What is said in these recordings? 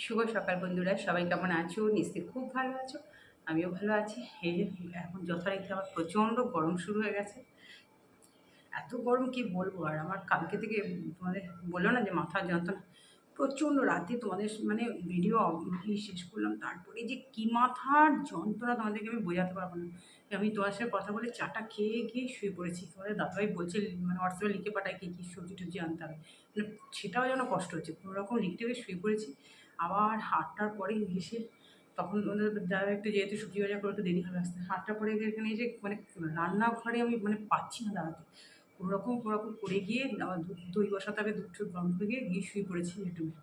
শুভ সকাল বন্ধুরা, সবাই কেমন আছো? নিশ্চয়ই খুব ভালো আছো। আমিও ভালো আছি। এই যে এখন যথারীতি আবার প্রচণ্ড গরম শুরু হয়ে গেছে। এত গরম কি বলবো। আর আমার কালকে থেকে তোমাদের বললো না যে মাথার যন্ত্রণা প্রচণ্ড। রাতে তোমাদের মানে ভিডিও শেষ করলাম, তারপরে যে কি মাথার যন্ত্রণা তোমাদেরকে আমি বোঝাতে পারবো না। আমি তোমার সাথে কথা বলে চাটা খেয়ে গিয়ে শুয়ে পড়েছি। তোমাদের দাদাভাই বলছে মানে হোয়াটসঅ্যাপে লিখে পাঠায় কী কী সবজি টবজি আনতে হবে, মানে সেটাও যেন কষ্ট হচ্ছে। কোনো রকম লিখতে গিয়ে শুয়ে পড়েছি। আবার 8টার পরে এসে তখন ওদের দাদা একটু যেহেতু সবজি বাজার করে একটু দেরি হবে আসতে, 8টার পরে এখানে এসে মানে রান্নাঘরে আমি মানে পাচ্ছি না দাঁড়াতে। কোনোরকম করে গিয়ে আবার দই বসাতে হবে, দুধ টুধ গরম করে গিয়ে শুয়ে পড়েছি ইউটিউবে।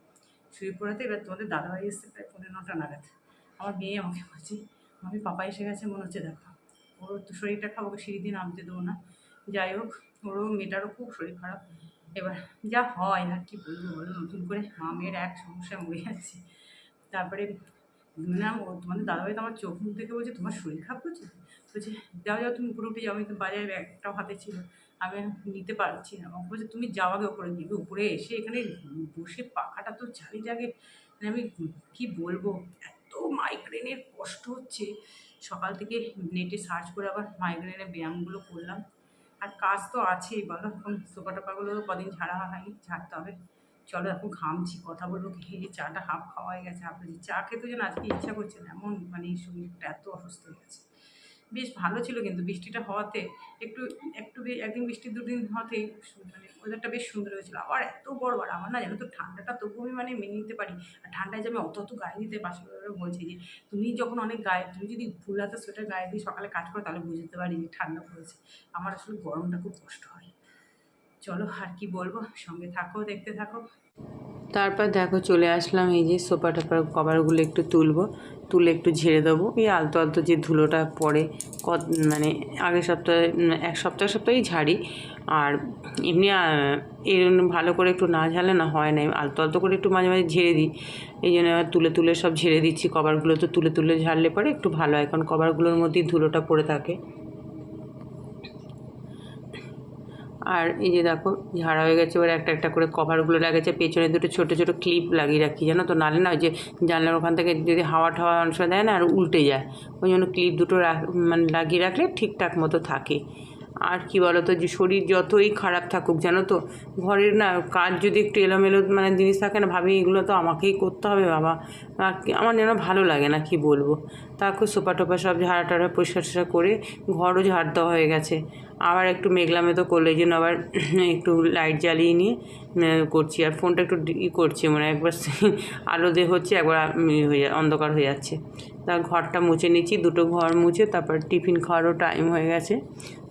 শুয়ে পড়াতে এবার তোমাদের দাদাভাই এসছে প্রায় 9:30 নাগাদ। আমার মেয়ে আমাকে বলছে, আমি পাপা এসে গেছে মনে হচ্ছে, দেখো ওর তো শরীরটা খারাপ, ওকে সিঁড়ি দিয়ে নামতে দেবো না। যাই হোক, ওরও মেয়েটারও খুব শরীর খারাপ। এবার যা হয় আর কি বলবো বলো, নতুন করে মা মেয়ের এক সমস্যায় মরে যাচ্ছে। তারপরে না, ও তোমাদের দাদাভাই তো আমার চোখ মুখ দেখে বলছে, তোমার শরীর খারাপ করছে? বলছে যাও যাও তুমি উপরে উঠে যাও। আমি তো বাজারে ব্যাগটাও হাতে ছিল, আমি নিতে পারছি না। আমাকে বলছে তুমি যাও আগে উপরে, গিয়ে উপরে এসে এখানে বসে পাখাটা তো চারি জাগে, মানে আমি কি বলবো, এত মাইগ্রেনের কষ্ট হচ্ছে। সকাল থেকে নেটে সার্চ করে আবার মাইগ্রেনের ব্যায়ামগুলো করলাম। আর কাজ তো আছেই বলো, এখন সোফা টোফাগুলো কদিন ঝাড়া হয়নি, ঝাড়তে হবে। চলো, এখন ঘামছি, কথা বলবো কি, এই যে চাটা হাফ খাওয়া হয়ে গেছে, হাফ চা খেতে যেন আজকে ইচ্ছা করছে না, এমন মানে শরীরটা এত অসুস্থ হয়ে গেছে। বেশ ভালো ছিল কিন্তু বৃষ্টিটা হওয়াতে, একটু একটু একদিন বৃষ্টি দুদিন হওয়াতেই মানে ওয়েদারটা বেশ সুন্দর হয়েছিল। আবার এত গরম, আর আমার না জানো তো ঠান্ডাটা তবু আমি মানে মেনে নিতে পারি। আর ঠান্ডায় যে আমি অত গায়ে দিতে, পাশে বলছি যে তুমি যখন অনেক গায়ে, তুমি যদি ফুল হাতা সোয়েটার গায়ে দিয়ে সকালে কাজ করো তাহলে বুঝতে পারি যে ঠান্ডা পড়েছে। আমার আসলে গরমটা খুব কষ্ট হয়। চলো আর কি বলবো, সঙ্গে থাকো, দেখতে থাকো। তারপর দেখো চলে আসলাম, এই যে সোফা টোফার কভারগুলো একটু তুলবো, তুলে একটু ঝেড়ে দেবো। এই আলতো আলতো যে ধুলোটা পড়ে মানে আগের সপ্তাহে, এক সপ্তাহেই ঝাড়ি। আর এমনি এর ভালো করে একটু না ঝাড়লে না হয় না, আলতো আলতো করে একটু মাঝে মাঝে ঝেড়ে দিই। এই জন্য আবার তুলে তুলে সব ঝেড়ে দিচ্ছি। কভারগুলো তো তুলে তুলে ঝাড়লে পরে একটু ভালো হয়, কারণ কভারগুলোর মধ্যেই ধুলোটা পড়ে থাকে। আর এই যে দেখো ঝাড়া হয়ে গেছে। এবার একটা একটা করে কভারগুলো লাগেছে, পেছনে দুটো ছোটো ছোটো ক্লিপ লাগিয়ে রাখি, জানো তো, নাহলে না ওই যে জানলার ওখান থেকে যদি হাওয়া ঠাওয়া অংশ দেয় না, আর উল্টে যায়। ওই জন্য ক্লিপ দুটো মানে লাগিয়ে রাখলে ঠিকঠাক মতো থাকে। আর কি বলো তো, যে শরীর যতই খারাপ থাকুক, জানো তো, ঘরের না কাজ যদি একটু এলোমেলো মানে জিনিস থাকে না, ভাবি এগুলো তো আমাকেই করতে হবে বাবা, আমার যেন ভালো লাগে না, কি বলবো। তারপর সোফা টোফা সব ঝাড়া টাড়া পরিষ্কার টরিষ্কার করে ঘরও ঝাড় দেওয়া হয়ে গেছে। আবার একটু মেঘলা মেতো করলে, এই জন্য আবার একটু লাইট জ্বালিয়ে নিয়ে করছি। আর ফোনটা একটু করছি, মানে একবার আলো দিয়ে হচ্ছে, একবার অন্ধকার হয়ে যাচ্ছে। তা ঘরটা মুছে নিচ্ছি, দুটো ঘর মুছে তারপর টিফিন খাওয়ারও টাইম হয়ে গেছে।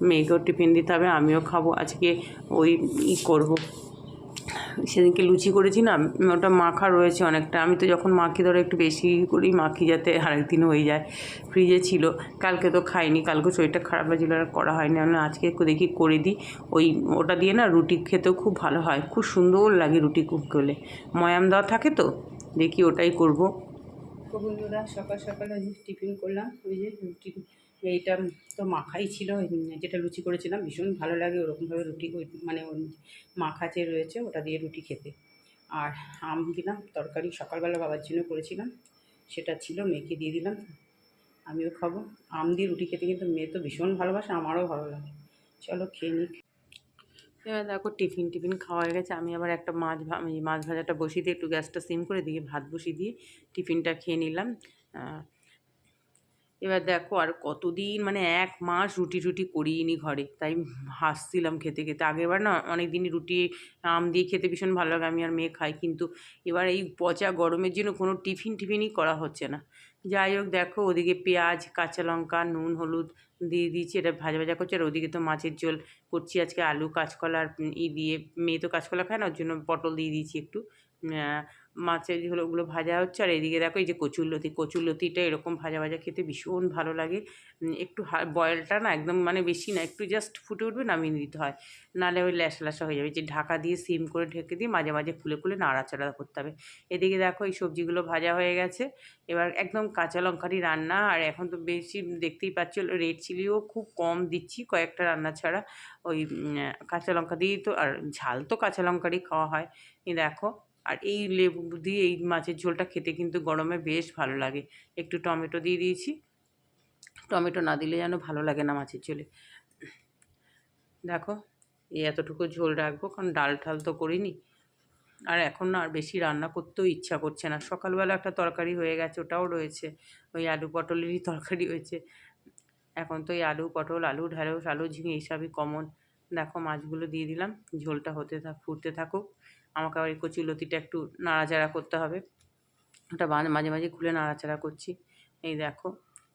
মেয়েকেও টিফিন দিতে হবে, আমিও খাবো। আজকে ওই করবো, সেদিনকে লুচি করেছি না, ওটা মাখা রয়েছে অনেকটা। আমি তো যখন মাখি ধরো একটু বেশি করেই মাখি, যাতে আরেকদিন হয়ে যায়। ফ্রিজে ছিল, কালকে তো খাইনি, কালকে শরীরটা খারাপ হয়েছিল আর করা হয়নি। আমি আজকে দেখি করে দিই। ওটা দিয়ে না রুটি খেতেও খুব ভালো হয়, খুব সুন্দর লাগে রুটি করলে, ময়াম দেওয়া থাকে তো। দেখি ওটাই করব। তো বন্ধুরা, সকাল সকাল ওই যে টিফিন করলাম, ওই যে রুটি, এইটা তো মাখাই ছিল, যেটা লুচি করেছিলাম ভীষণ ভালো লাগে ওরকমভাবে রুটি, ওই মানে ওই মাখা যে রয়েছে ওটা দিয়ে রুটি খেতে। আর আম দিলাম, তরকারি সকালবেলা বাবার জন্য করেছিলাম, সেটা ছিল, মেয়েকে দিয়ে দিলাম, আমিও খাবো। আম দিয়ে রুটি খেতে কিন্তু মেয়ে তো ভীষণ ভালোবাসে, আমারও ভালো লাগে। চলো খেয়ে নিই। এবার দেখো টিফিন খাওয়া হয়ে গেছে। আমি আবার একটা মাছ ভাজাটা বসিয়ে দিয়ে একটু গ্যাসটা সিম করে দিয়ে ভাত বসিয়ে দিয়ে টিফিনটা খেয়ে নিলাম। এবার দেখো আর কতদিন, মানে 1 মাস রুটি টুটি করিনি ঘরে, তাই হাসছিলাম খেতে খেতে। আগেরবার না অনেক দিনই রুটি আম দিয়ে খেতে ভীষণ ভালো লাগে, আমি আর মেয়ে খাই, কিন্তু এবার এই পচা গরমের জন্য কোনো টিফিনই করা হচ্ছে না। যাই হোক, দেখো ওদিকে পেঁয়াজ কাঁচা লঙ্কা নুন হলুদ দিয়ে দিয়েছি, এটা ভাজা ভাজা করছি। আর ওদিকে তো মাছের ঝোল করছি আজকে, আলু কাঁচকলা আর দিয়ে। মেয়ে তো কাঁচকলা খায় না, ওর জন্য পটল দিয়ে দিয়েছি একটু। মাছের ঝোলগুলো ভাজা হচ্ছে। আর এদিকে দেখো এই যে কচুরলতিটা এরকম ভাজা ভাজা খেতে ভীষণ ভালো লাগে। একটু বয়েলটা না একদম মানে বেশি না, একটু জাস্ট ফুটে উঠবে নামিয়ে দিতে হয়, নাহলে ওই ল্যাসা হয়ে যাবে। যে ঢাকা দিয়ে সিম করে ঢেকে দিয়ে মাঝে মাঝে খুলে খুলে নাড়াচাড়া করতে হবে। এদিকে দেখো এই সবজিগুলো ভাজা হয়ে গেছে। এবার একদম কাঁচা লঙ্কারই রান্না। আর এখন তো বেশি দেখতেই পাচ্ছ রেড চিলিও খুব কম দিচ্ছি, কয়েকটা রান্না ছাড়া। ওই কাঁচা লঙ্কা দিয়েই তো, আর ঝাল তো কাঁচা লঙ্কারই খাওয়া হয়। এই দেখো আর এই লেবু দিয়ে এই মাছের ঝোলটা খেতে কিন্তু গরমে বেশ ভালো লাগে। একটু টমেটো দিয়ে দিয়েছি, টমেটো না দিলে যেন ভালো লাগে না মাছের ঝোলে। দেখো এই এতটুকু ঝোল রাখবো, কারণ ডাল ঠাল তো করিনি। আর এখন না আর বেশি রান্না করতেও ইচ্ছা করছে না। সকালবেলা একটা তরকারি হয়ে গেছে, ওটাও রয়েছে, ওই আলু পটলেরই তরকারি হয়েছে। এখন তো এই আলু পটল, আলু ঢ্যাঁড়স, আলু ঝিঙে এইসবই কমন। দেখো মাছগুলো দিয়ে দিলাম, ঝোলটা ফুটতে থাকুক। আমাকে আবার এই কচুলতিটা একটু নাড়াচাড়া করতে হবে, ওটা মাঝে মাঝে খুলে নাড়াচাড়া করছি। এই দেখো,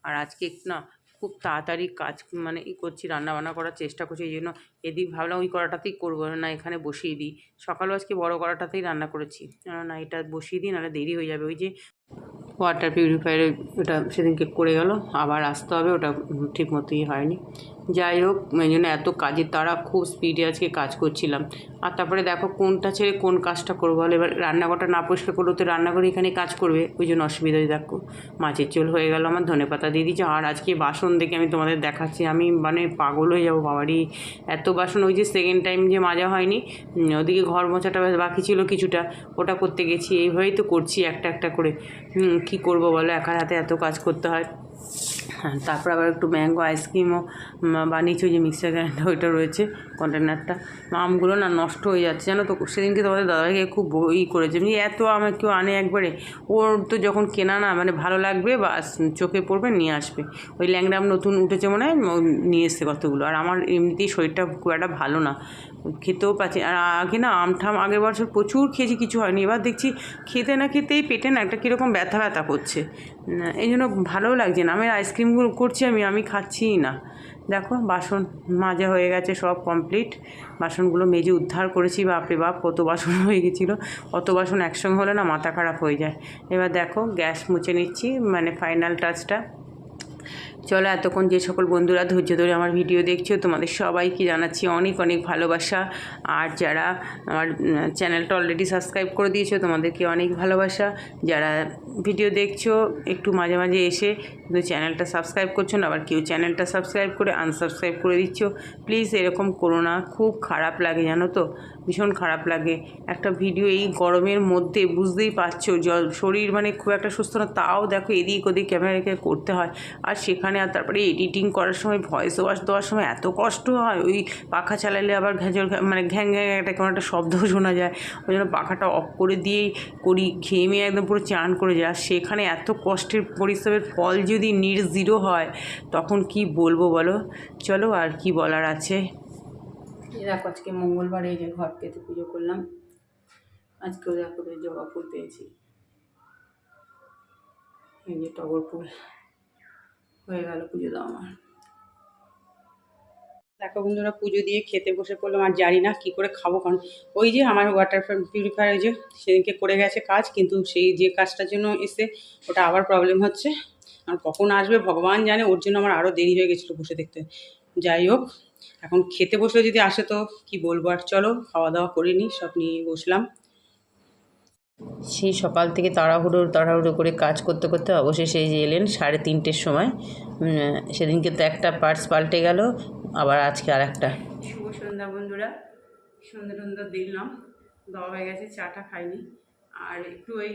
আর আজকে না খুব তাড়াতাড়ি কাজ মানে করছি, রান্নাবান্না করার চেষ্টা করছি। এই জন্য এদিক ভাবলাম ওই কড়াটাতেই করবো, না এখানে বসিয়ে দিই। সকালও আজকে বড় কড়াটাতেই রান্না করেছি, না এটা বসিয়ে দিই, নাহলে দেরি হয়ে যাবে। ওই যে ওয়াটার পিউরিফায়ারে ওটা সেদিনকে করে গেল, আবার আসতে হবে, ওটা ঠিক মতোই হয়নি। যাই হোক, এই জন্য এত কাজের তাড়া, খুব স্পিডে আজকে কাজ করছিলাম। আর তারপরে দেখো কোনটা ছেড়ে কোন কাজটা করবো, বলে এবার রান্নাঘরটা না পরিষ্কার করলেও তো রান্নাঘরে এখানে কাজ করবে, ওই জন্য অসুবিধা হয়ে। দেখো মাছের ঝোল হয়ে গেল, আমার ধনেপাতা দিয়ে দিচ্ছি। আর আজকে বাসন দেখে আমি তোমাদের দেখাচ্ছি, আমি মানে পাগল হয়ে যাবো বাবারই, এত বাসন। ওই যে সেকেন্ড টাইম যে মাজা হয়নি, ওদিকে ঘর মোছাটা বাকি ছিল কিছুটা, ওটা করতে গেছি। এইভাবেই তো করছি একটা একটা করে। কী করবো বলো, একার হাতে এত কাজ করতে হয়। হ্যাঁ, তারপর আবার একটু ম্যাঙ্গো আইসক্রিমও বানিয়েছি, ওই যে মিক্সার গ্রাইন্ডার ওইটা রয়েছে কন্টেনারটা। আমগুলো না নষ্ট হয়ে যাচ্ছে জানো তো। সেদিনকে তোমাদের দাদাকে খুব করেছে, এত আম কেউ আনে একবারে, ওর তো যখন কেনা না মানে ভালো লাগবে বা চোখে পড়বে নিয়ে আসবে। ওই ল্যাংড়া আম নতুন উঠেছে মনে হয়, নিয়ে এসছে কতগুলো। আর আমার এমনিতেই শরীরটা খুব একটা ভালো না, খেতেও পাচ্ছি। আর আগে না আম ঠাম আগের বছর প্রচুর খেয়েছি, কিছু হয়নি। এবার দেখছি খেতে না খেতেই পেটে না একটা কীরকম ব্যথা ব্যথা করছে, এই জন্য ভালোও লাগছে না। আমি আইসক্রিমগুলো করছি, আমি খাচ্ছিই না। দেখো বাসন মাজা হয়ে গেছে, সব কমপ্লিট। বাসনগুলো মেজে উদ্ধার করেছি। বাপরে বাপ কত বাসন হয়ে গেছিলো, অত বাসন একসঙ্গে হলে না মাথা খারাপ হয়ে যায়। এবার দেখো গ্যাস মুছে নিচ্ছি, মানে ফাইনাল টাচটা। চলো, এতক্ষণ যে সকল বন্ধুরা ধৈর্য ধরে আমার ভিডিও দেখছো, তোমাদের সবাইকে জানাচ্ছি অনেক অনেক ভালোবাসা। আর যারা আমার চ্যানেলটা অলরেডি সাবস্ক্রাইব করে দিয়েছো, তোমাদেরকে অনেক ভালোবাসা। যারা ভিডিও দেখছো একটু মাঝে মাঝে এসে কিন্তু চ্যানেলটা সাবস্ক্রাইব করছো না, আবার কেউ চ্যানেলটা সাবস্ক্রাইব করে আনসাবস্ক্রাইব করে দিচ্ছ, প্লিজ এরকম করো না। খুব খারাপ লাগে জানো তো, ভীষণ খারাপ লাগে। একটা ভিডিও এই গরমের মধ্যে বুঝতেই পারছো, শরীর মানে খুব একটা সুস্থ না, তাও দেখো এদিক ওদিক ক্যামেরা রেখে করতে হয়। আর সেখানে আর তারপরে এডিটিং করার সময় ভয়েস ওভার দেওয়ার সময় এত কষ্ট হয়। ওই পাখা চালালে আবার মানে ঘ্যাং ঘ্যাং একটা কেমন একটা শব্দও শোনা যায়, ওই জন্য পাখাটা অফ করে দিয়েই করি। ঘেমে একদম পুরো চান করে যায়। আর সেখানে এত কষ্টের পরিশ্রমের ফল যদি নির্জিরো হয়, তখন কি বলবো বলো। চলো, আর কি বলার আছে। দেখো আজকে মঙ্গলবার, এই যে ঘর পেতে পুজো করলাম। আজকেও দেখো জবা ফুল পেয়েছি, এই যে টগর ফুল। হয়ে গেল পুজো দাও আমার। দেখো বন্ধুরা, পুজো দিয়ে খেতে বসে পড়লাম। আর জানি না কী করে খাবো, কারণ ওই যে আমার ওয়াটার পিউরিফায়ার ওই যে সেদিনকে করে গেছে কাজ, কিন্তু সেই যে কাজটার জন্য এসে ওটা আবার প্রবলেম হচ্ছে। আর কখন আসবে ভগবান জানে, ওর জন্য আমার আরও দেরি হয়ে গেছিলো বসে দেখতে। যাই হোক, এখন খেতে বসলে যদি আসে তো কি বলবো। আর চলো খাওয়া দাওয়া করে নিই, সব নিয়ে বসলাম। সেই সকাল থেকে তাড়াহুড়ো করে কাজ করতে করতে অবশেষে এই যে এলেন 3:30-র সময়। সেদিনকে তো একটা পার্টস পাল্টে গেল, আবার আজকে আর একটা। শুভ সন্ধ্যা বন্ধুরা, সন্ধ্যা দিলাম, দেওয়া হয়ে গেছে, চাটা খাইনি। আর একটু ওই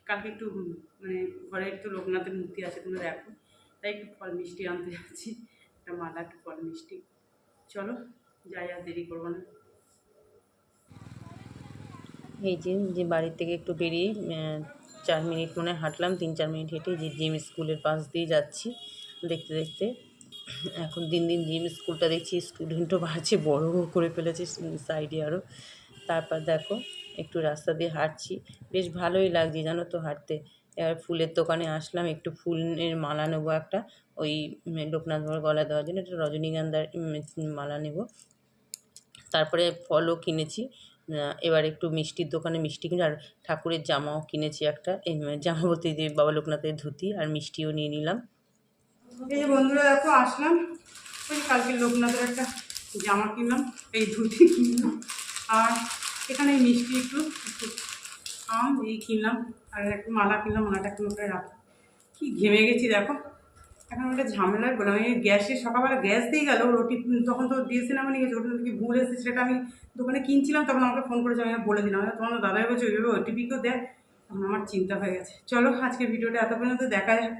কালকে একটু মানে ঘরে একটু লোকনাথের মূর্তি আছে, তোমরা দেখো, তাই একটু ফল মিষ্টি আনতে যাচ্ছি, একটা মালা একটু ফল মিষ্টি। চলো যাই, আর দেরি করবো না। এই যে বাড়ির থেকে একটু বেরিয়ে 4 মিনিট মনে হাঁটলাম, 3-4 মিনিট হেঁটে যে জিম স্কুলের পাশ দিয়ে যাচ্ছি। দেখতে দেখতে এখন দিন দিন জিম স্কুলটা দেখছি স্টুডেন্টও বাড়ছে, বড় করে ফেলেছে সাইডে আরও। তারপর দেখো একটু রাস্তা দিয়ে হাঁটছি, বেশ ভালোই লাগছে জানো তো হাঁটতে। এবার ফুলের দোকানে আসলাম, একটু ফুলের মালা নেবো একটা, ওই লোকনাথ বাবার গলায় দেওয়ার জন্য একটা রজনীগন্ধার মালা নেব। তারপরে ফলও কিনেছি। এবার একটু মিষ্টির দোকানে মিষ্টি কিনে, আর ঠাকুরের জামাও কিনেছি একটা, এই জামা বলতে যে বাবা লোকনাথের ধুতি আর মিষ্টিও নিয়ে নিলাম। এই যে বন্ধুরা দেখো আসলাম, ওই কালকে লোকনাথের একটা জামা কিনলাম, এই ধুতি কিনলাম, আর এখানে মিষ্টি একটু আম এই কিনলাম, আর একটু মালা কিনলাম, মালাটা একটু ওখানে রাখি। কি ঘেমে গেছি দেখো, এখন ওটা ঝামেলায় বললাম, আমি গ্যাসে সকালবেলা গ্যাস দিয়ে গেল রুটি, তখন তো দিয়েছে না, আমি নিয়ে গেছি ওটা কি ভুল এসেছে সেটা আমি দোকানে কিনছিলাম, তখন আমাকে ফোন করেছে, আমি বলে দিলাম তোমার দাদাই বলছে ওইভাবে ওটিপি কেউ দেয়। তখন আমার চিন্তা হয়ে গেছে। চলো আজকের ভিডিওটা এত পর্যন্ত দেখা যায়।